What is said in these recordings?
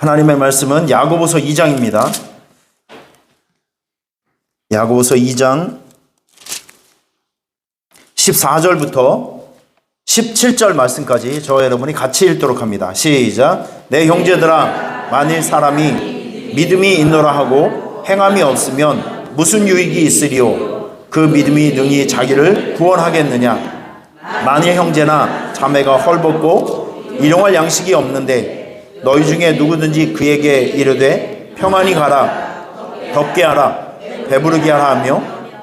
하나님의 말씀은 야고보서 2장입니다. 야고보서 2장 14절부터 17절 말씀까지 저와 여러분이 같이 읽도록 합니다. 시작. 내 형제들아, 만일 사람이 믿음이 있노라 하고 행함이 없으면 무슨 유익이 있으리요? 그 믿음이 능히 자기를 구원하겠느냐? 만일 형제나 자매가 헐벗고 일용할 양식이 없는데 너희 중에 누구든지 그에게 이르되 평안히 가라, 덥게 하라, 배부르게 하라 하며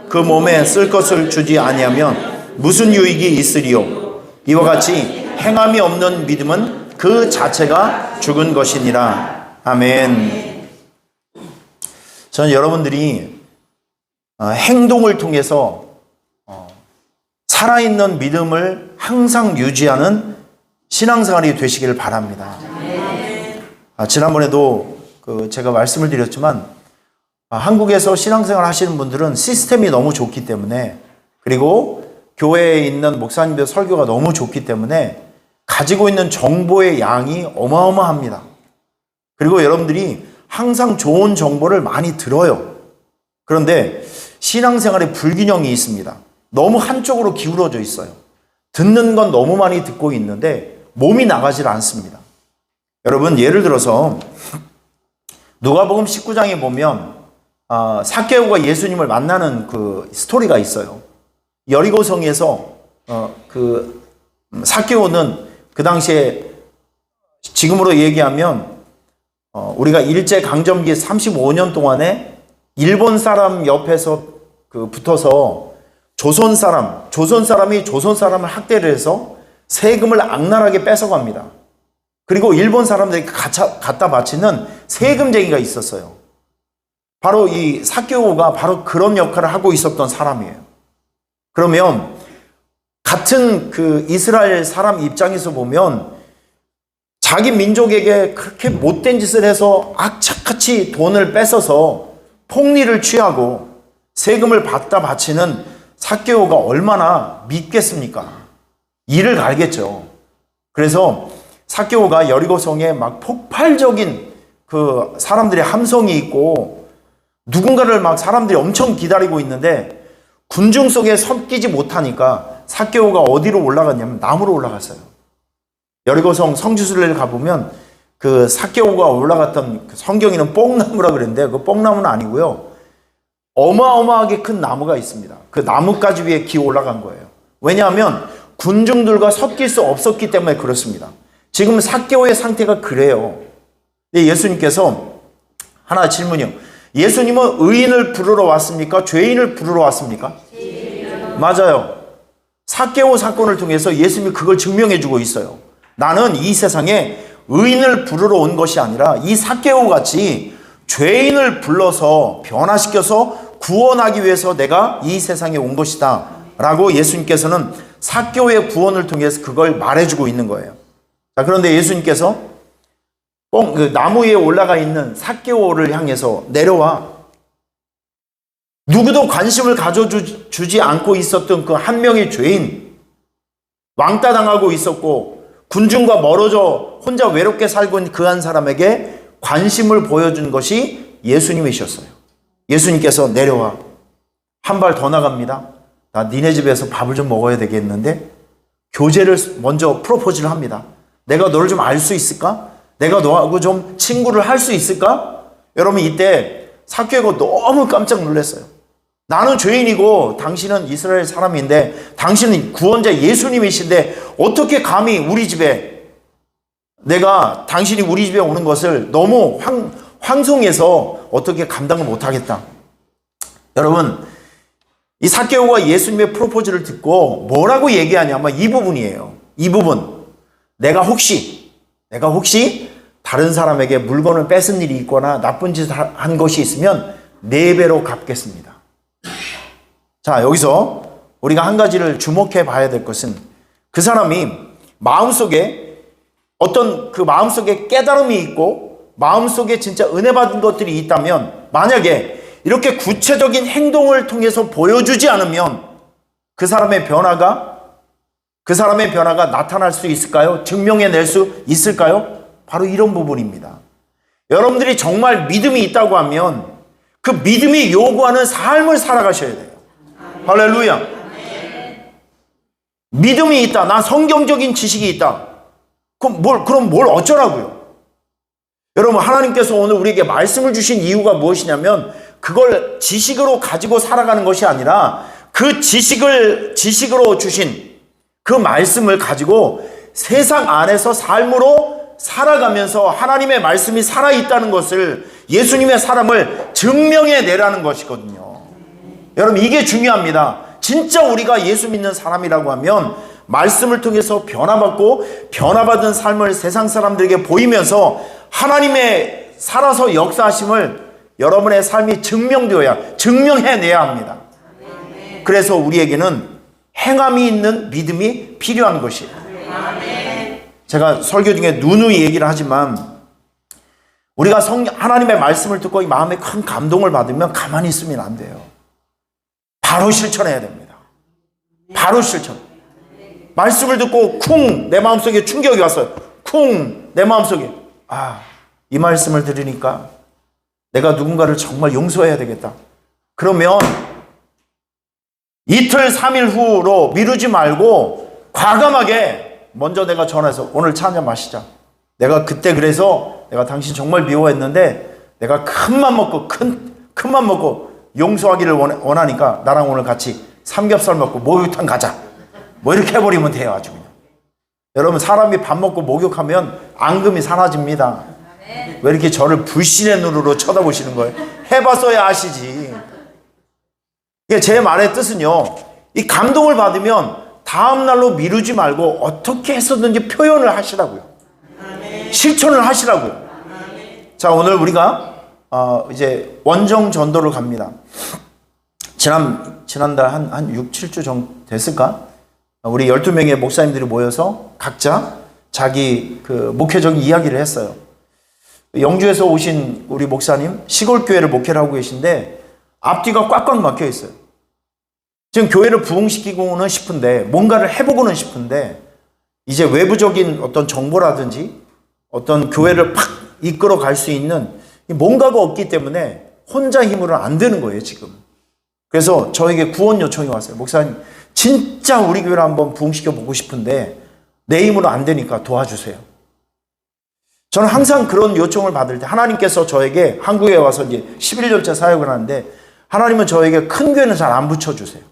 그 몸에 쓸 것을 주지 아니하면 무슨 유익이 있으리요? 이와 같이 행함이 없는 믿음은 그 자체가 죽은 것이니라. 아멘. 저는 여러분들이 행동을 통해서 살아있는 믿음을 항상 유지하는 신앙생활이 되시길 바랍니다. 지난번에도 제가 말씀을 드렸지만 한국에서 신앙생활 하시는 분들은 시스템이 너무 좋기 때문에, 그리고 교회에 있는 목사님들 설교가 너무 좋기 때문에 가지고 있는 정보의 양이 어마어마합니다. 그리고 여러분들이 항상 좋은 정보를 많이 들어요. 그런데 신앙생활에 불균형이 있습니다. 너무 한쪽으로 기울어져 있어요. 듣는 건 너무 많이 듣고 있는데 몸이 나가질 않습니다. 여러분, 예를 들어서 누가복음 19장에 보면 삭개오가 예수님을 만나는 그 스토리가 있어요. 여리고성에서 삭개오는 그 당시에 지금으로 얘기하면 우리가 일제강점기 35년 동안에 일본 사람 옆에서 붙어서 조선 사람이 조선 사람을 학대를 해서 세금을 악랄하게 뺏어갑니다. 그리고 일본 사람들에게 갖다 바치는 세금쟁이가 있었어요. 바로 이 삭개오가 바로 그런 역할을 하고 있었던 사람이에요. 그러면 같은 그 이스라엘 사람 입장에서 보면 자기 민족에게 그렇게 못된 짓을 해서 악착같이 돈을 뺏어서 폭리를 취하고 세금을 갖다 바치는 삭개오가 얼마나 믿겠습니까? 이를 갈겠죠. 그래서 삭개오가 여리고성에 막 폭발적인 그 사람들의 함성이 있고 누군가를 막 사람들이 엄청 기다리고 있는데 군중 속에 섞이지 못하니까 삭개오가 어디로 올라갔냐면 나무로 올라갔어요. 여리고성 성지순례를 가보면 그 삭개오가 올라갔던 성경에는 뽕나무라 그랬는데 그 뽕나무는 아니고요. 어마어마하게 큰 나무가 있습니다. 그 나뭇가지 위에 기어 올라간 거예요. 왜냐하면 군중들과 섞일 수 없었기 때문에 그렇습니다. 지금 삭개오의 상태가 그래요. 근데 예수님께서 하나 질문이요. 예수님은 의인을 부르러 왔습니까? 죄인을 부르러 왔습니까? 맞아요. 삭개오 사건을 통해서 예수님이 그걸 증명해 주고 있어요. 나는 이 세상에 의인을 부르러 온 것이 아니라 이 삭개오 같이 죄인을 불러서 변화시켜서 구원하기 위해서 내가 이 세상에 온 것이다 라고 예수님께서는 삭개오의 구원을 통해서 그걸 말해주고 있는 거예요. 자, 그런데 예수님께서 그 나무 위에 올라가 있는 삭개오를 향해서 내려와. 누구도 관심을 가져주지 않고 있었던 그 한 명의 죄인, 왕따 당하고 있었고 군중과 멀어져 혼자 외롭게 살고 있는 그 한 사람에게 관심을 보여준 것이 예수님이셨어요. 예수님께서 내려와. 한 발 더 나갑니다. 나 니네 집에서 밥을 좀 먹어야 되겠는데 교제를 먼저 프로포즈를 합니다. 내가 너를 좀 알 수 있을까? 내가 너하고 좀 친구를 할 수 있을까? 여러분, 이때 삭개오가 너무 깜짝 놀랐어요. 나는 죄인이고 당신은 이스라엘 사람인데 당신은 구원자 예수님이신데 어떻게 감히 우리 집에, 내가 당신이 우리 집에 오는 것을 너무 황송해서 어떻게 감당을 못하겠다. 여러분, 이 삭개오가 예수님의 프로포즈를 듣고 뭐라고 얘기하냐면 이 부분이에요. 이 부분. 내가 혹시 다른 사람에게 물건을 뺏은 일이 있거나 나쁜 짓을 한 것이 있으면 4배로 갚겠습니다. 자, 여기서 우리가 한 가지를 주목해 봐야 될 것은 그 사람이 마음속에 어떤 그 마음속에 깨달음이 있고 마음속에 진짜 은혜 받은 것들이 있다면, 만약에 이렇게 구체적인 행동을 통해서 보여주지 않으면 그 사람의 변화가 나타날 수 있을까요? 증명해낼 수 있을까요? 바로 이런 부분입니다. 여러분들이 정말 믿음이 있다고 하면 그 믿음이 요구하는 삶을 살아가셔야 돼요. 할렐루야. 믿음이 있다. 난 성경적인 지식이 있다. 그럼 뭘 어쩌라고요? 여러분, 하나님께서 오늘 우리에게 말씀을 주신 이유가 무엇이냐면 그걸 지식으로 가지고 살아가는 것이 아니라 그 지식으로 주신 그 말씀을 가지고 세상 안에서 삶으로 살아가면서 하나님의 말씀이 살아있다는 것을, 예수님의 사람을 증명해 내라는 것이거든요. 여러분, 이게 중요합니다. 진짜 우리가 예수 믿는 사람이라고 하면 말씀을 통해서 변화받은 삶을 세상 사람들에게 보이면서 하나님의 살아서 역사하심을 여러분의 삶이 증명해내야 합니다. 그래서 우리에게는 행함이 있는 믿음이 필요한 것이에요. 제가 설교 중에 누누이 얘기를 하지만 우리가 하나님의 말씀을 듣고 이 마음에 큰 감동을 받으면 가만히 있으면 안 돼요. 바로 실천해야 됩니다. 바로 실천. 말씀을 듣고 쿵 내 마음속에 충격이 왔어요. 쿵 내 마음속에 이 말씀을 들으니까 내가 누군가를 정말 용서해야 되겠다. 그러면 이틀 3일 후로 미루지 말고 과감하게 먼저 내가 전화해서 오늘 차 한잔 마시자. 내가 그때 그래서 내가 당신 정말 미워했는데 내가 큰맘 먹고 용서하기를 원하니까 나랑 오늘 같이 삼겹살 먹고 목욕탕 가자. 뭐 이렇게 해버리면 돼요. 아주 그냥. 여러분, 사람이 밥 먹고 목욕하면 앙금이 사라집니다. 왜 이렇게 저를 불신의 눈으로 쳐다보시는 거예요? 해봤어야 아시지. 제 말의 뜻은요, 이 감동을 받으면 다음날로 미루지 말고 어떻게 했었는지 표현을 하시라고요. 실천을 하시라고요. 자, 오늘 우리가 이제 원정 전도를 갑니다. 지난달 한 6, 7주 정도 됐을까? 우리 12명의 목사님들이 모여서 각자 자기 그 목회적인 이야기를 했어요. 영주에서 오신 우리 목사님, 시골교회를 목회를 하고 계신데 앞뒤가 꽉꽉 막혀 있어요. 지금 교회를 부흥시키고는 싶은데, 뭔가를 해보고는 싶은데, 이제 외부적인 어떤 정보라든지 어떤 교회를 팍 이끌어 갈 수 있는 뭔가가 없기 때문에 혼자 힘으로는 안 되는 거예요, 지금. 그래서 저에게 구원 요청이 왔어요. 목사님, 진짜 우리 교회를 한번 부흥시켜 보고 싶은데 내 힘으로 안 되니까 도와주세요. 저는 항상 그런 요청을 받을 때 하나님께서 저에게, 한국에 와서 이제 11년째 사역을 하는데 하나님은 저에게 큰 교회는 잘 안 붙여주세요.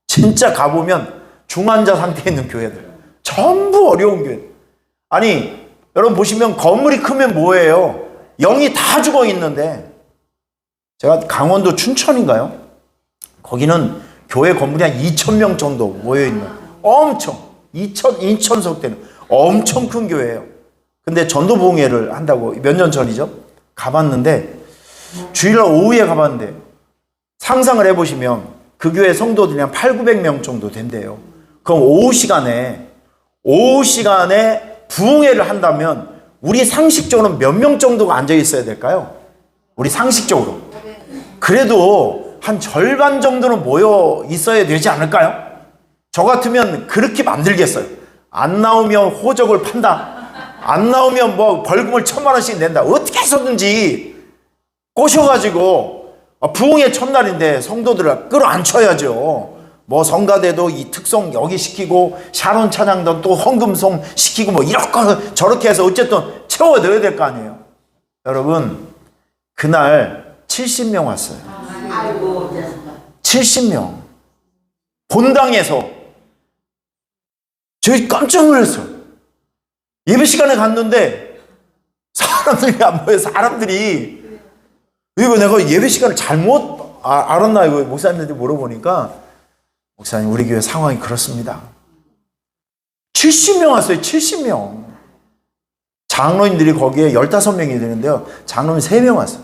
진짜 가보면 중환자 상태에 있는 교회들, 전부 어려운 교회. 아니, 여러분 보시면 건물이 크면 뭐예요? 영이 다 죽어 있는데, 제가 강원도 춘천인가요? 거기는 교회 건물이 한 2,000명 정도 모여있는 엄청 2,000석 되는 엄청 큰 교회예요. 근데 전도부흥회를 한다고 몇 년 전이죠? 가봤는데, 주일날 오후에 가봤는데 상상을 해보시면 그 교회 성도들이 한 800~900명 정도 된대요. 그럼 오후 시간에 부흥회를 한다면 우리 상식적으로는 몇 명 정도가 앉아 있어야 될까요? 우리 상식적으로. 그래도 한 절반 정도는 모여 있어야 되지 않을까요? 저 같으면 그렇게 만들겠어요. 안 나오면 호적을 판다. 안 나오면 뭐 벌금을 1,000,000원씩 낸다. 어떻게 해서든지 꼬셔가지고 부흥의 첫날인데 성도들을 끌어안쳐야죠. 뭐 성가대도 이 특송 여기 시키고 샤론 찬양도 또 헌금송 시키고 뭐 이렇게 저렇게 해서 어쨌든 채워 넣어야 될 거 아니에요. 여러분, 그날 70명 왔어요. 70명. 본당에서. 저희 깜짝 놀랐어요. 예배 시간에 갔는데 사람들이 안 보여. 사람들이. 이거 내가 예배 시간을 잘못 알았나 이거 목사님한테 물어보니까, 목사님 우리 교회 상황이 그렇습니다. 70명 왔어요. 70명. 장로님들이 거기에 15명이 되는데요. 장로님 3명 왔어요.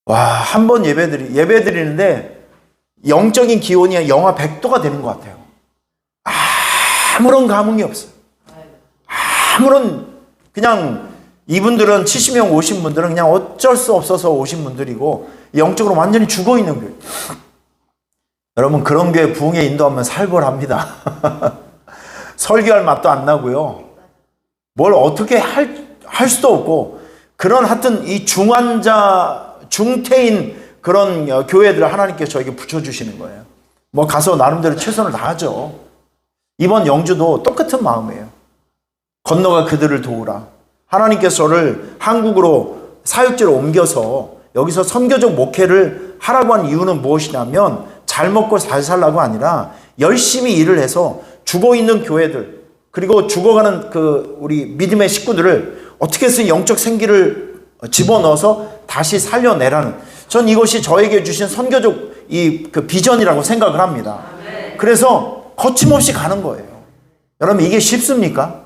와, 한 번 예배 드리는데 영적인 기온이 영하 100도가 되는 것 같아요. 아무런 감흥이 없어요. 그냥 이분들은 70명 오신 분들은 그냥 어쩔 수 없어서 오신 분들이고 영적으로 완전히 죽어있는 교회. 여러분, 그런 교회 부흥에 인도하면 살벌합니다. 설교할 맛도 안 나고요. 뭘 어떻게 할 할 수도 없고, 그런 하여튼 이 중환자, 중태인 그런 교회들을 하나님께서 저에게 붙여주시는 거예요. 뭐 가서 나름대로 최선을 다하죠. 이번 영주도 똑같은 마음이에요. 건너가 그들을 도우라. 하나님께서 저를 한국으로 사역지로 옮겨서 여기서 선교적 목회를 하라고 한 이유는 무엇이냐면 잘 먹고 잘 살라고 아니라 열심히 일을 해서 죽어있는 교회들, 그리고 죽어가는 그 우리 믿음의 식구들을 어떻게 해서 영적 생기를 집어넣어서 다시 살려내라는, 전 이것이 저에게 주신 선교적 그 비전이라고 생각을 합니다. 그래서 거침없이 가는 거예요. 여러분, 이게 쉽습니까?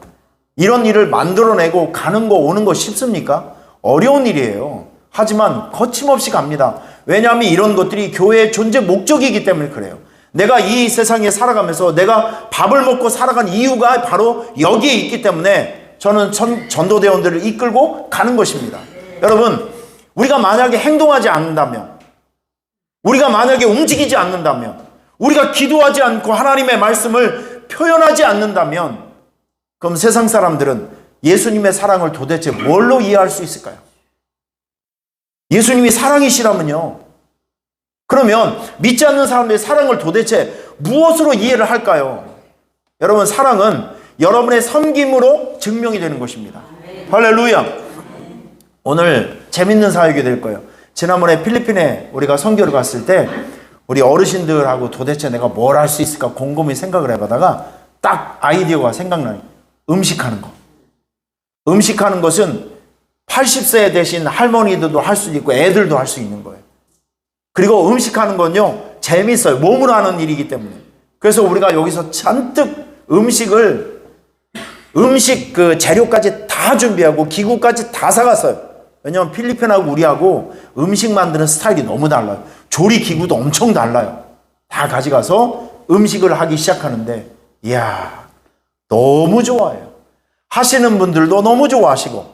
이런 일을 만들어내고 가는 거 오는 거 쉽습니까? 어려운 일이에요. 하지만 거침없이 갑니다. 왜냐하면 이런 것들이 교회의 존재 목적이기 때문에 그래요. 내가 이 세상에 살아가면서 내가 밥을 먹고 살아간 이유가 바로 여기에 있기 때문에 저는 전도대원들을 이끌고 가는 것입니다. 여러분, 우리가 만약에 행동하지 않는다면, 우리가 만약에 움직이지 않는다면, 우리가 기도하지 않고 하나님의 말씀을 표현하지 않는다면, 그럼 세상 사람들은 예수님의 사랑을 도대체 뭘로 이해할 수 있을까요? 예수님이 사랑이시라면요, 그러면 믿지 않는 사람들의 사랑을 도대체 무엇으로 이해를 할까요? 여러분, 사랑은 여러분의 섬김으로 증명이 되는 것입니다. 할렐루야. 오늘 재밌는 사역이 될 거예요. 지난번에 필리핀에 우리가 선교를 갔을 때 우리 어르신들하고 도대체 내가 뭘 할 수 있을까 곰곰이 생각을 해보다가 딱 아이디어가 생각나요. 음식하는 거. 음식하는 것은 80세 되신 할머니들도 할 수 있고 애들도 할 수 있는 거예요. 그리고 음식하는 건요, 재밌어요. 몸으로 하는 일이기 때문에. 그래서 우리가 여기서 잔뜩 음식 그 재료까지 다 준비하고 기구까지 다 사갔어요. 왜냐하면 필리핀하고 우리하고 음식 만드는 스타일이 너무 달라요. 조리 기구도 엄청 달라요. 다 가져가서 음식을 하기 시작하는데, 이야, 너무 좋아해요. 하시는 분들도 너무 좋아하시고,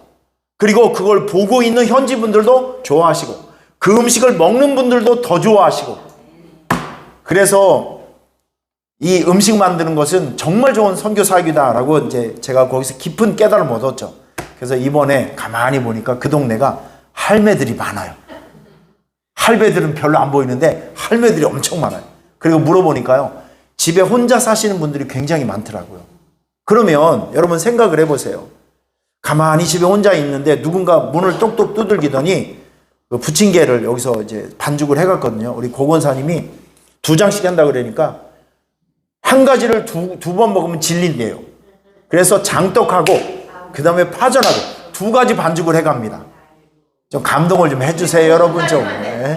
그리고 그걸 보고 있는 현지 분들도 좋아하시고, 그 음식을 먹는 분들도 더 좋아하시고, 그래서 이 음식 만드는 것은 정말 좋은 선교 사역이다라고 이제 제가 거기서 깊은 깨달음을 얻었죠. 그래서 이번에 가만히 보니까 그 동네가 할매들이 많아요. 할배들은 별로 안 보이는데 할매들이 엄청 많아요. 그리고 물어보니까요, 집에 혼자 사시는 분들이 굉장히 많더라고요. 그러면 여러분 생각을 해보세요. 가만히 집에 혼자 있는데 누군가 문을 똑똑 두들기더니 그 부침개를 여기서 이제 반죽을 해갔거든요. 우리 고건사님이 2장씩 한다 그러니까 한 가지를 두 번 먹으면 질린대요. 그래서 장떡하고 그 다음에 파전하고 2가지 반죽을 해갑니다. 좀 감동을 좀 해주세요, 여러분 좀. 네.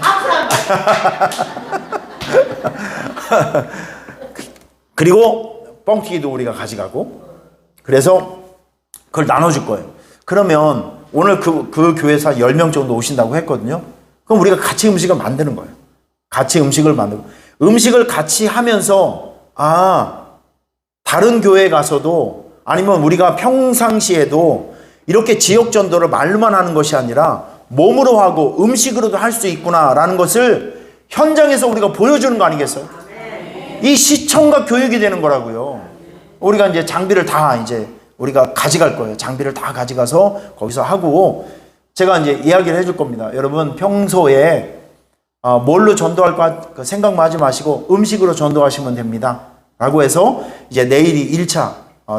그리고 뻥튀기도 우리가 가져가고, 그래서 그걸 나눠줄 거예요. 그러면 오늘 그 교회에서 10명 정도 오신다고 했거든요. 그럼 우리가 같이 음식을 만드는 거예요. 같이 음식을 만들고, 음식을 같이 하면서, 다른 교회에 가서도, 아니면 우리가 평상시에도 이렇게 지역 전도를 말로만 하는 것이 아니라 몸으로 하고 음식으로도 할 수 있구나라는 것을 현장에서 우리가 보여주는 거 아니겠어요? 이 시청과 교육이 되는 거라고요. 우리가 이제 장비를 다 이제 우리가 가져갈 거예요. 장비를 다 가져가서 거기서 하고, 제가 이제 이야기를 해줄 겁니다. 여러분, 평소에 뭘로 전도할까 생각만 하지 마시고 음식으로 전도하시면 됩니다. 라고 해서 이제 내일이 1차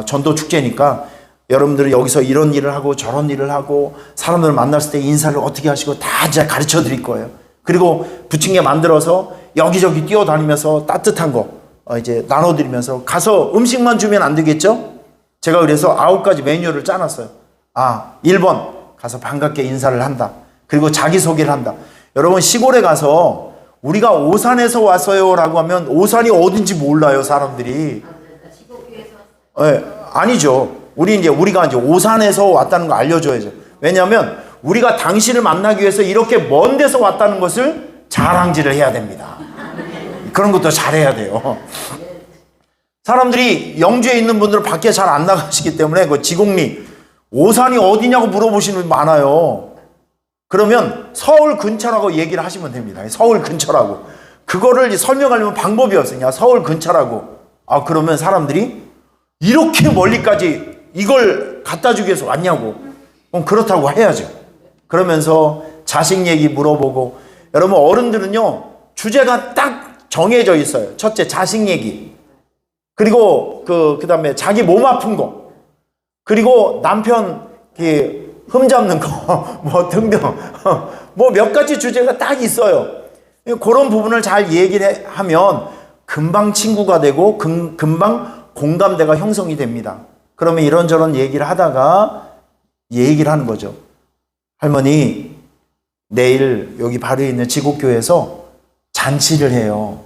전도 축제니까 여러분들이 여기서 이런 일을 하고 저런 일을 하고 사람들을 만났을 때 인사를 어떻게 하시고 다 이제 가르쳐 드릴 거예요. 그리고 부침개 만들어서 여기저기 뛰어다니면서 따뜻한 거 이제 나눠드리면서, 가서 음식만 주면 안 되겠죠? 제가 그래서 9가지 메뉴를 짜놨어요. 1번 가서 반갑게 인사를 한다. 그리고 자기소개를 한다. 여러분, 시골에 가서 우리가 오산에서 왔어요 라고 하면 오산이 어딘지 몰라요, 사람들이. 네, 아니죠. 우리가 이제 오산에서 왔다는 거 알려줘야죠. 왜냐하면 우리가 당신을 만나기 위해서 이렇게 먼 데서 왔다는 것을 자랑질을 해야 됩니다. 그런 것도 잘해야 돼요. 사람들이 영주에 있는 분들은 밖에 잘 안 나가시기 때문에 그 지공리 오산이 어디냐고 물어보시는 분 많아요. 그러면 서울 근처라고 얘기를 하시면 됩니다. 서울 근처라고. 그거를 설명하려면 방법이 없으냐. 서울 근처라고. 그러면 사람들이 이렇게 멀리까지 이걸 갖다 주기 위해서 왔냐고. 그럼 그렇다고 해야죠. 그러면서 자식 얘기 물어보고, 여러분 어른들은요 주제가 딱 정해져 있어요. 첫째 자식 얘기, 그리고 그다음에 자기 몸 아픈 거, 그리고 남편 흠 잡는 거 뭐 등등 뭐 몇 가지 주제가 딱 있어요. 그런 부분을 잘 얘기를 하면 금방 친구가 되고 금방 공감대가 형성이 됩니다. 그러면 이런저런 얘기를 하다가 얘기를 하는 거죠. 할머니, 내일 여기 바로 있는 지곡교회에서 잔치를 해요.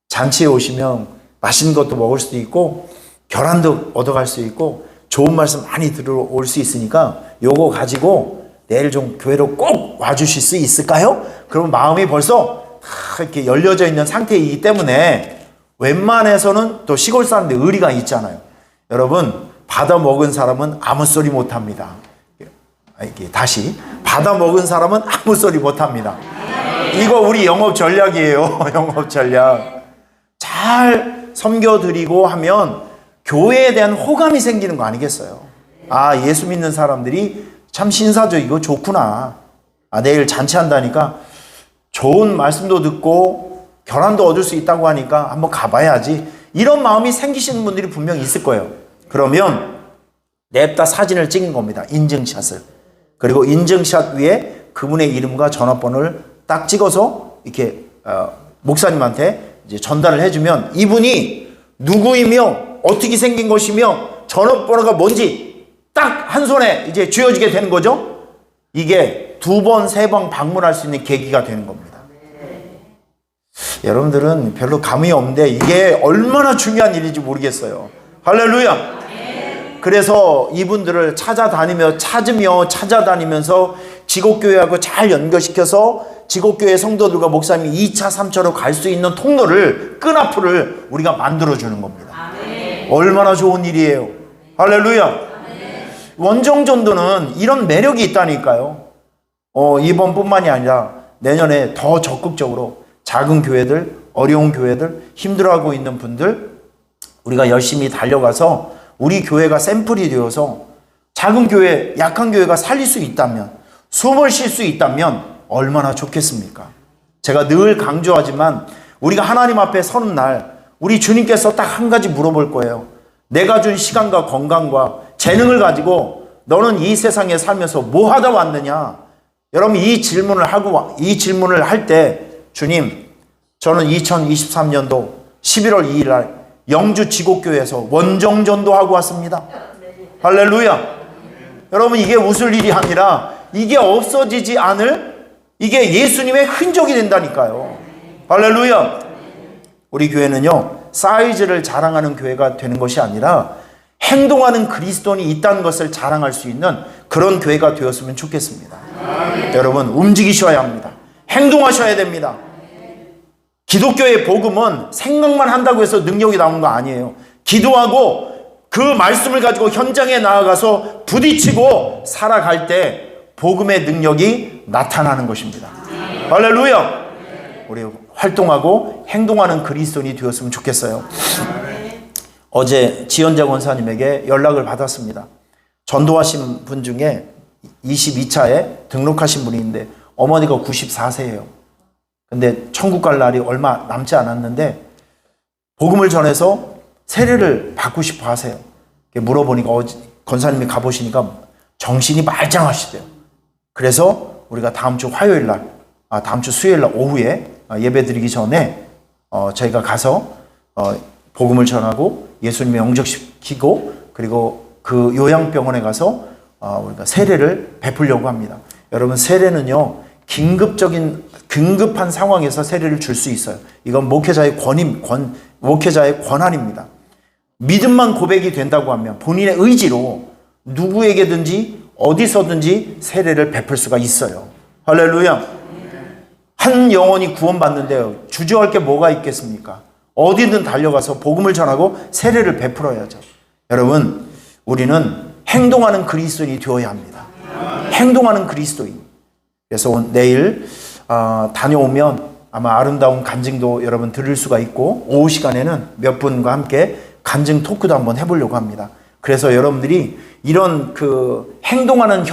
잔치에 오시면 맛있는 것도 먹을 수도 있고 결혼도 얻어갈 수 있고 좋은 말씀 많이 들어올 수 있으니까 요거 가지고 내일 좀 교회로 꼭 와주실 수 있을까요? 그러면 마음이 벌써 다 이렇게 열려져 있는 상태이기 때문에 웬만해서는 또 시골 사람들 의리가 있잖아요. 여러분, 받아 먹은 사람은 아무 소리 못 합니다. 다시, 받아 먹은 사람은 아무 소리 못 합니다. 이거 우리 영업 전략이에요. 영업 전략. 잘 섬겨드리고 하면 교회에 대한 호감이 생기는 거 아니겠어요? 아, 예수 믿는 사람들이 참 신사적이고 좋구나. 아, 내일 잔치한다니까 좋은 말씀도 듣고 결혼도 얻을 수 있다고 하니까 한번 가봐야지. 이런 마음이 생기시는 분들이 분명히 있을 거예요. 그러면 냅다 사진을 찍은 겁니다. 인증샷을. 그리고 인증샷 위에 그분의 이름과 전화번호를 딱 찍어서 이렇게 목사님한테 이제 전달을 해주면 이분이 누구이며 어떻게 생긴 것이며 전화번호가 뭔지 딱 한 손에 이제 쥐어지게 되는 거죠. 이게 2번, 3번 방문할 수 있는 계기가 되는 겁니다. 여러분들은 별로 감이 없는데 이게 얼마나 중요한 일인지 모르겠어요. 할렐루야. 그래서 이분들을 찾아다니면서 지곡교회하고 잘 연결시켜서 지곡교회 성도들과 목사님이 2차, 3차로 갈 수 있는 통로를, 끈앞을 우리가 만들어주는 겁니다. 얼마나 좋은 일이에요. 할렐루야. 원정전도는 이런 매력이 있다니까요. 이번뿐만이 아니라 내년에 더 적극적으로 작은 교회들, 어려운 교회들, 힘들어하고 있는 분들 우리가 열심히 달려가서 우리 교회가 샘플이 되어서 작은 교회, 약한 교회가 살릴 수 있다면, 숨을 쉴 수 있다면 얼마나 좋겠습니까? 제가 늘 강조하지만 우리가 하나님 앞에 서는 날 우리 주님께서 딱 한 가지 물어볼 거예요. 내가 준 시간과 건강과 재능을 가지고 너는 이 세상에 살면서 뭐 하다 왔느냐? 여러분, 이 질문을 할 때 주님, 저는 2023년도 11월 2일 날 영주 지곡교회에서 원정전도하고 왔습니다. 할렐루야. 여러분, 이게 웃을 일이 아니라 이게 없어지지 않을, 이게 예수님의 흔적이 된다니까요. 할렐루야. 우리 교회는요, 사이즈를 자랑하는 교회가 되는 것이 아니라 행동하는 그리스도인이 있다는 것을 자랑할 수 있는 그런 교회가 되었으면 좋겠습니다. 여러분, 움직이셔야 합니다. 행동하셔야 됩니다. 기독교의 복음은 생각만 한다고 해서 능력이 나오는 거 아니에요. 기도하고 그 말씀을 가지고 현장에 나아가서 부딪히고 살아갈 때 복음의 능력이 나타나는 것입니다. 할렐루야. 우리 활동하고 행동하는 그리스도인이 되었으면 좋겠어요. 어제 지연자 권사님에게 연락을 받았습니다. 전도하신 분 중에 22차에 등록하신 분이 있는데 어머니가 94세예요. 근데 천국 갈 날이 얼마 남지 않았는데 복음을 전해서 세례를 받고 싶어 하세요. 물어보니까 권사님이 가보시니까 정신이 말짱하시대요. 그래서 우리가 다음 주 수요일 날 오후에 예배 드리기 전에 저희가 가서 복음을 전하고 예수님의 영접시키고 그리고 그 요양병원에 가서 우리가 세례를 베풀려고 합니다. 여러분, 세례는요, 긴급한 상황에서 세례를 줄 수 있어요. 이건 목회자의 권한입니다. 믿음만 고백이 된다고 하면 본인의 의지로 누구에게든지 어디서든지 세례를 베풀 수가 있어요. 할렐루야. 한 영혼이 구원받는데요, 주저할 게 뭐가 있겠습니까? 어디든 달려가서 복음을 전하고 세례를 베풀어야죠. 여러분, 우리는 행동하는 그리스도인이 되어야 합니다. 행동하는 그리스도인. 그래서 내일 다녀오면 아마 아름다운 간증도 여러분 들을 수가 있고, 오후 시간에는 몇 분과 함께 간증 토크도 한번 해보려고 합니다. 그래서 여러분들이 이런 그 행동하는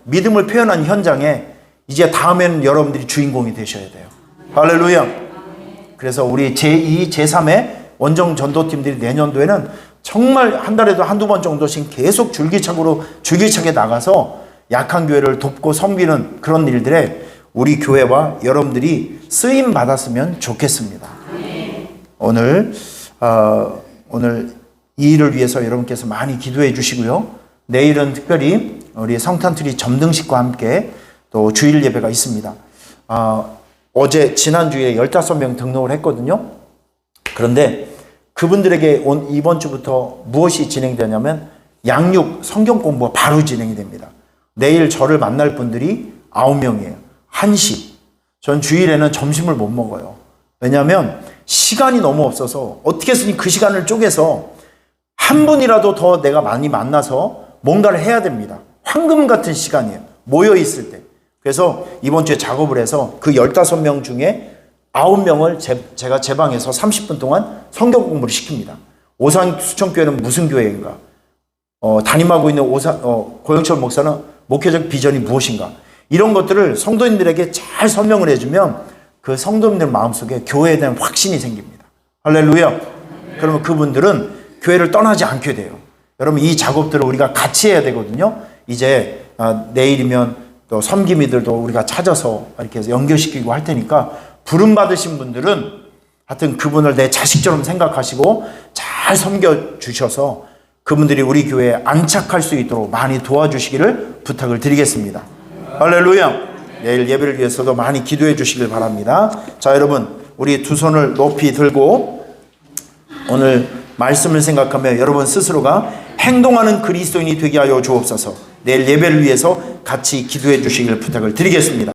믿음을 표현한 현장에 이제 다음에는 여러분들이 주인공이 되셔야 돼요. 할렐루야. 그래서 우리 제2, 제3의 원정 전도팀들이 내년도에는 정말 한 달에도 한두 번 정도씩 계속 줄기차게 나가서 약한 교회를 돕고 섬기는 그런 일들에 우리 교회와 여러분들이 쓰임 받았으면 좋겠습니다. 오늘 이 일을 위해서 여러분께서 많이 기도해 주시고요. 내일은 특별히 우리 성탄트리 점등식과 함께 또 주일 예배가 있습니다. 지난주에 15명 등록을 했거든요. 그런데 그분들에게 이번 주부터 무엇이 진행되냐면 양육 성경 공부가 바로 진행이 됩니다. 내일 저를 만날 분들이 9명이에요. 1시. 전 주일에는 점심을 못 먹어요. 왜냐하면 시간이 너무 없어서 어떻게 해서든 그 시간을 쪼개서 한 분이라도 더 내가 많이 만나서 뭔가를 해야 됩니다. 황금 같은 시간이에요. 모여 있을 때. 그래서 이번 주에 작업을 해서 그 15명 중에 9명을 제가 제 방에서 30분 동안 성경 공부를 시킵니다. 오산 수천교회는 무슨 교회인가? 담임하고 있는 고영철 목사는 목회적 비전이 무엇인가? 이런 것들을 성도님들에게 잘 설명을 해주면 그 성도님들 마음속에 교회에 대한 확신이 생깁니다. 할렐루야. 그러면 그분들은 교회를 떠나지 않게 돼요. 여러분 이 작업들을 우리가 같이 해야 되거든요. 이제 내일이면 또 섬김이들도 우리가 찾아서 이렇게 해서 연결시키고 할 테니까 부름 받으신 분들은 하여튼 그분을 내 자식처럼 생각하시고 잘 섬겨주셔서 그분들이 우리 교회에 안착할 수 있도록 많이 도와주시기를 부탁을 드리겠습니다. 할렐루야. 내일 예배를 위해서도 많이 기도해 주시길 바랍니다. 자, 여러분 우리 두 손을 높이 들고 오늘 말씀을 생각하며 여러분 스스로가 행동하는 그리스도인이 되게 하여 주옵소서. 내일 예배를 위해서 같이 기도해 주시길 부탁을 드리겠습니다.